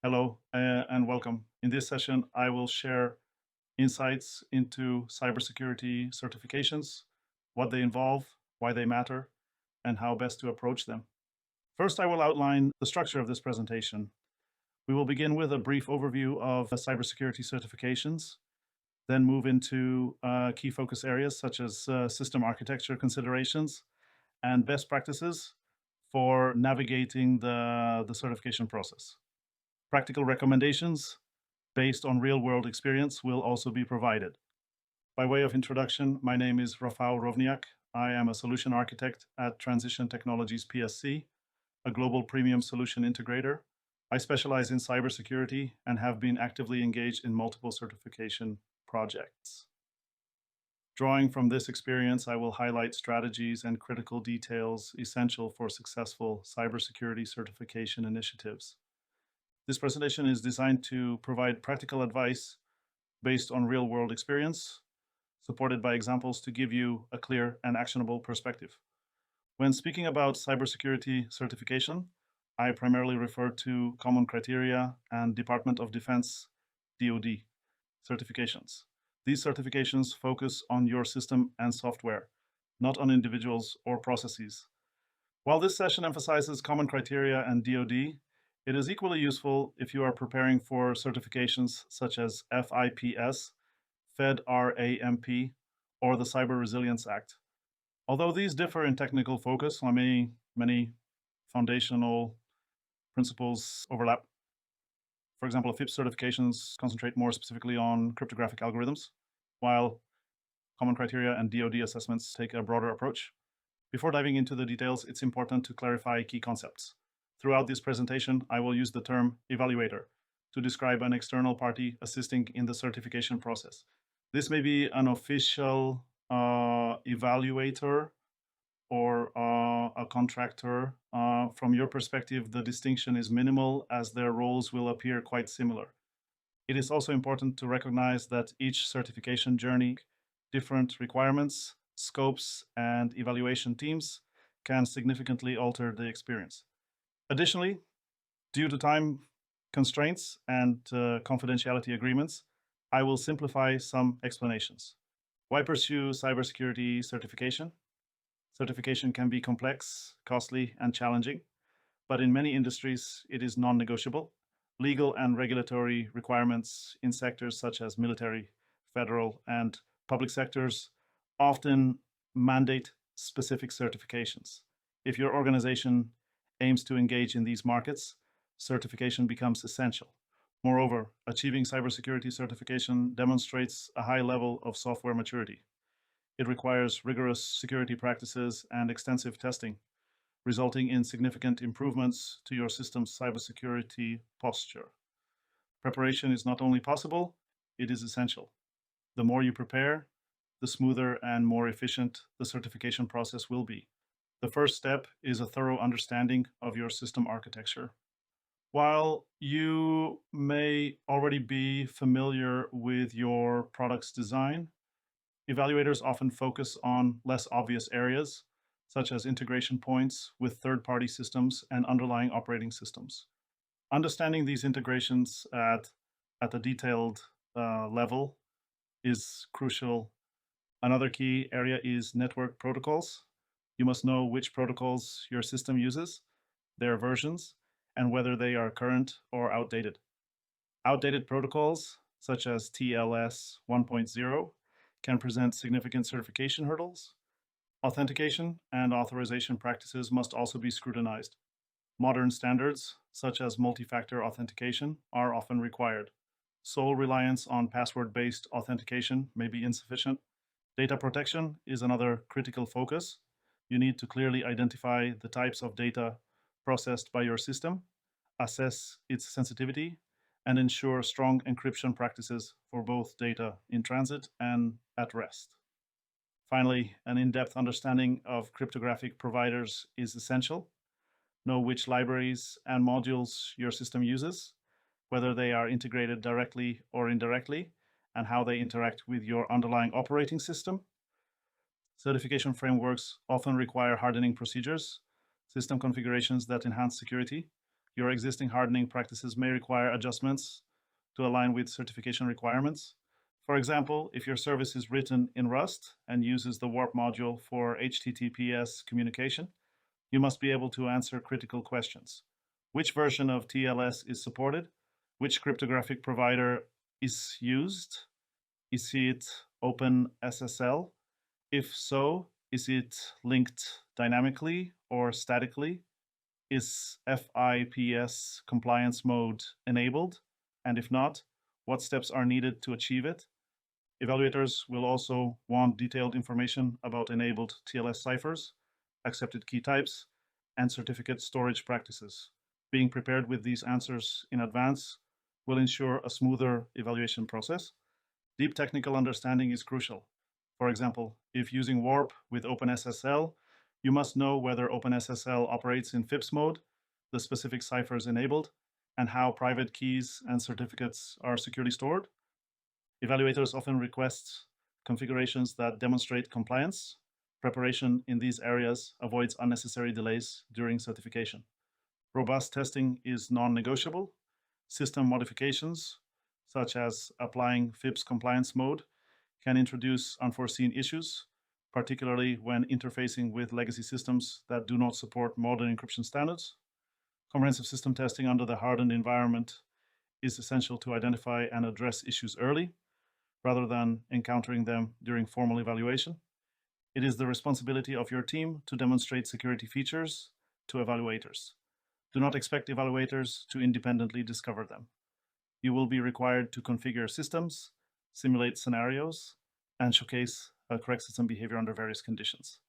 Hello and welcome. In this session, I will share insights into cybersecurity certifications, what they involve, why they matter, and how best to approach them. First, I will outline the structure of this presentation. We will begin with a brief overview of cybersecurity certifications, then move into key focus areas such as system architecture considerations and best practices for navigating the certification process. Practical recommendations based on real-world experience will also be provided. By way of introduction, my name is Rafał Równiak. I am a solution architect at Transition Technologies PSC, a global premium solution integrator. I specialize in cybersecurity and have been actively engaged in multiple certification projects. Drawing from this experience, I will highlight strategies and critical details essential for successful cybersecurity certification initiatives. This presentation is designed to provide practical advice based on real-world experience, supported by examples to give you a clear and actionable perspective. When speaking about cybersecurity certification, I primarily refer to common criteria and Department of Defense (DoD) certifications. These certifications focus on your system and software, not on individuals or processes. While this session emphasizes common criteria and DoD, it is equally useful if you are preparing for certifications such as FIPS, FedRAMP, or the Cyber Resilience Act. Although these differ in technical focus, many foundational principles overlap. For example, FIPS certifications concentrate more specifically on cryptographic algorithms, while common criteria and DoD assessments take a broader approach. Before diving into the details, it's important to clarify key concepts. Throughout this presentation, I will use the term evaluator to describe an external party assisting in the certification process. This may be an official evaluator or a contractor. From your perspective, the distinction is minimal as their roles will appear quite similar. It is also important to recognize that each certification journey, different requirements, scopes, and evaluation teams can significantly alter the experience. Additionally, due to time constraints and confidentiality agreements, I will simplify some explanations. Why pursue cybersecurity certification? Certification can be complex, costly, and challenging, but in many industries, it is non-negotiable. Legal and regulatory requirements in sectors such as military, federal, and public sectors often mandate specific certifications. If your organization aims to engage in these markets, certification becomes essential. Moreover, achieving cybersecurity certification demonstrates a high level of software maturity. It requires rigorous security practices and extensive testing, resulting in significant improvements to your system's cybersecurity posture. Preparation is not only possible, it is essential. The more you prepare, the smoother and more efficient the certification process will be. The first step is a thorough understanding of your system architecture. While you may already be familiar with your product's design, evaluators often focus on less obvious areas, such as integration points with third-party systems and underlying operating systems. Understanding these integrations at a detailed level is crucial. Another key area is network protocols. You must know which protocols your system uses, their versions, and whether they are current or outdated. Outdated protocols, such as TLS 1.0, can present significant certification hurdles. Authentication and authorization practices must also be scrutinized. Modern standards, such as multi-factor authentication, are often required. Sole reliance on password-based authentication may be insufficient. Data protection is another critical focus. You need to clearly identify the types of data processed by your system, assess its sensitivity, and ensure strong encryption practices for both data in transit and at rest. Finally, an in-depth understanding of cryptographic providers is essential. Know which libraries and modules your system uses, whether they are integrated directly or indirectly, and how they interact with your underlying operating system. Certification frameworks often require hardening procedures, system configurations that enhance security. your existing hardening practices may require adjustments to align with certification requirements. For example, if your service is written in Rust and uses the WARP module for HTTPS communication, you must be able to answer critical questions. Which version of TLS is supported? Which cryptographic provider is used? Is it OpenSSL? If so, is it linked dynamically or statically? Is FIPS compliance mode enabled? And if not, what steps are needed to achieve it? Evaluators will also want detailed information about enabled TLS ciphers, accepted key types, and certificate storage practices. Being prepared with these answers in advance will ensure a smoother evaluation process. Deep technical understanding is crucial. For example, if using WARP with OpenSSL, you must know whether OpenSSL operates in FIPS mode, the specific ciphers enabled, and how private keys and certificates are securely stored. Evaluators often request configurations that demonstrate compliance. Preparation in these areas avoids unnecessary delays during certification. Robust testing is non-negotiable. System modifications, such as applying FIPS compliance mode, can introduce unforeseen issues, particularly when interfacing with legacy systems that do not support modern encryption standards. Comprehensive system testing under the hardened environment is essential to identify and address issues early, rather than encountering them during formal evaluation. It is the responsibility of your team to demonstrate security features to evaluators. Do not expect evaluators to independently discover them. You will be required to configure systems, simulate scenarios, and showcase correct system behavior under various conditions.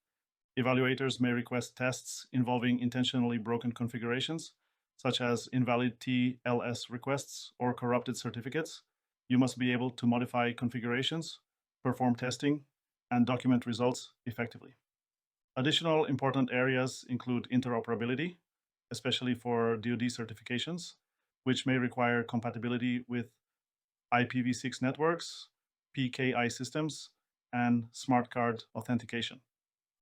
Evaluators may request tests involving intentionally broken configurations, such as invalid TLS requests or corrupted certificates. You must be able to modify configurations, perform testing, and document results effectively. Additional important areas include interoperability, especially for DoD certifications, which may require compatibility with IPv6 networks, PKI systems, and smart card authentication.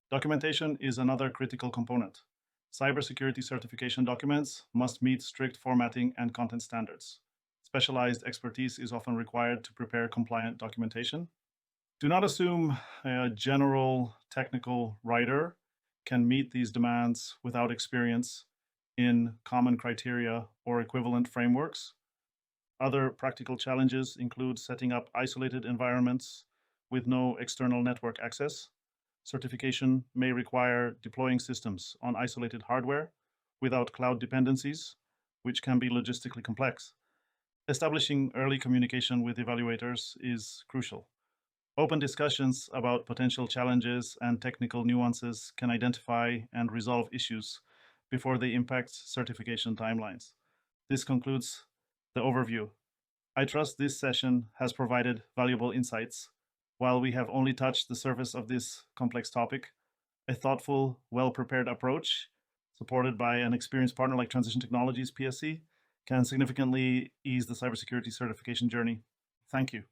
Documentation is another critical component. Cybersecurity certification documents must meet strict formatting and content standards. Specialized expertise is often required to prepare compliant documentation. Do not assume a general technical writer can meet these demands without experience in common criteria or equivalent frameworks. Other practical challenges include setting up isolated environments with no external network access. Certification may require deploying systems on isolated hardware without cloud dependencies, which can be logistically complex. Establishing early communication with evaluators is crucial. Open discussions about potential challenges and technical nuances can identify and resolve issues before they impact certification timelines. This concludes the overview. I trust this session has provided valuable insights. While we have only touched the surface of this complex topic, a thoughtful, well-prepared approach, supported by an experienced partner like Transition Technologies PSC, can significantly ease the cybersecurity certification journey. Thank you.